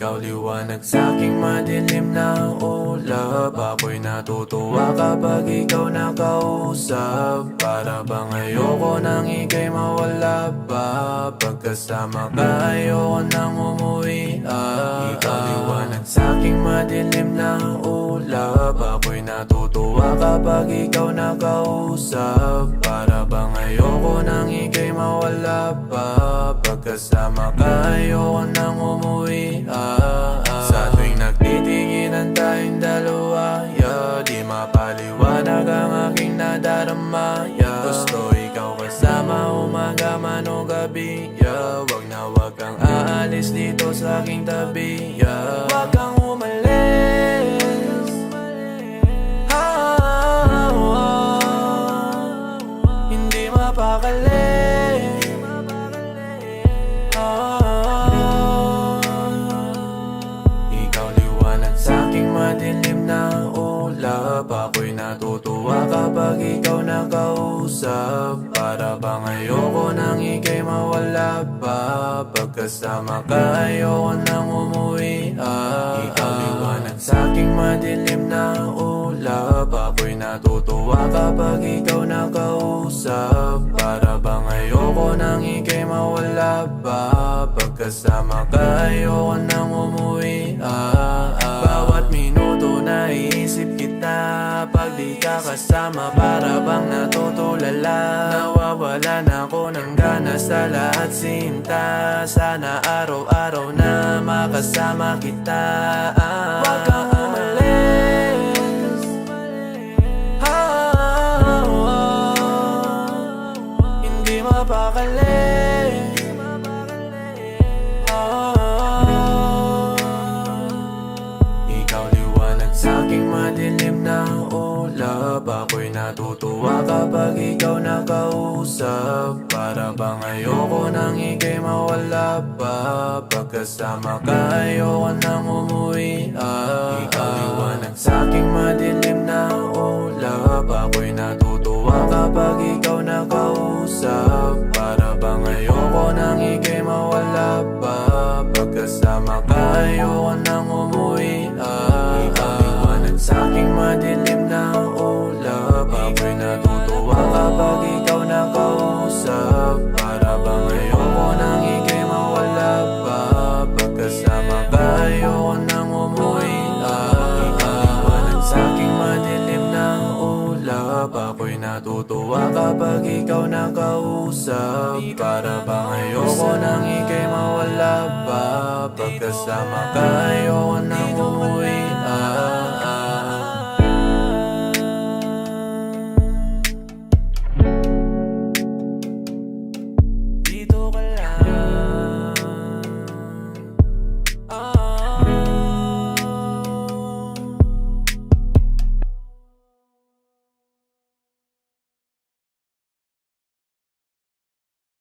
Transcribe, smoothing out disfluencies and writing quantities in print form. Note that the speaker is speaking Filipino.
Ikaw liwanag sa'king madilim na ulap. Ako'y natutuwa kapag ikaw nakausap. Para bang ayoko nang ika'y mawala pa. Pagkasama ka ayoko nang umuwi. Ikaw liwanag sa'king madilim na ulap. Ako'y natutuwa kapag ikaw nakausap. Para bang ayoko nang ika'y mawala pa. Pagkasama ka ayoko nang umuwi. Sa tuwing nagtitinginan tayong dalawa, di mapaliwanag ang aking nadarama. Gusto ikaw kasama umaga man o gabi. Wag na wag kang aalis dito sa aking tabi. Wag kang umalis. Hindi mapakali. Ikaw liwanag sa'king madilim na ulap. Ako'y natutuwa kapag ikaw nakausap. Para bang ayoko nang ika'y mawala pa. Pagkasama ka ayoko nang umuwi. Ikaw liwanag sa'king madilim na ulap. Ako'y natutuwa kapag ikaw nakausap. Para bang ayoko nang ika'y mawala pa. Pagkasama ka ayoko nang umuwi. Bawat minuto naiisip kita. Pag di ka kasama para bang natutulala. Nawawalan ako ng gana sa lahat sinta. Sana araw-araw na makasama kita. Wag kang umalis. Hindi mapakali. Ikaw liwanag sa'king madilim na ulap. Ako'y natutuwa kapag ikaw nakausap. Para bang ayoko nang ika'y mawala pa. Pagkasama ka ayoko nang umuwi. Ikaw liwanag sa'king madilim na ulap. Ako'y natutuwa kapag ikaw nakausap. Para bang ayoko nang ika'y mawala pa. Pagkasama ka ayoko nang umuwi. Ikaw liwanag sa'king madilim na ulap. Ako'y natutuwa kapag ikaw nakausap. Para bang ayoko nang ika'y mawala pa. Pagkasama ka ayoko nang umuwi. Ikaw liwanag sa'king madilim na ulap. Ako'y natutuwa kapag ikaw nakausap. Para bang ayoko nang ika'y mawala pa. Pagkasama ka ayoko nang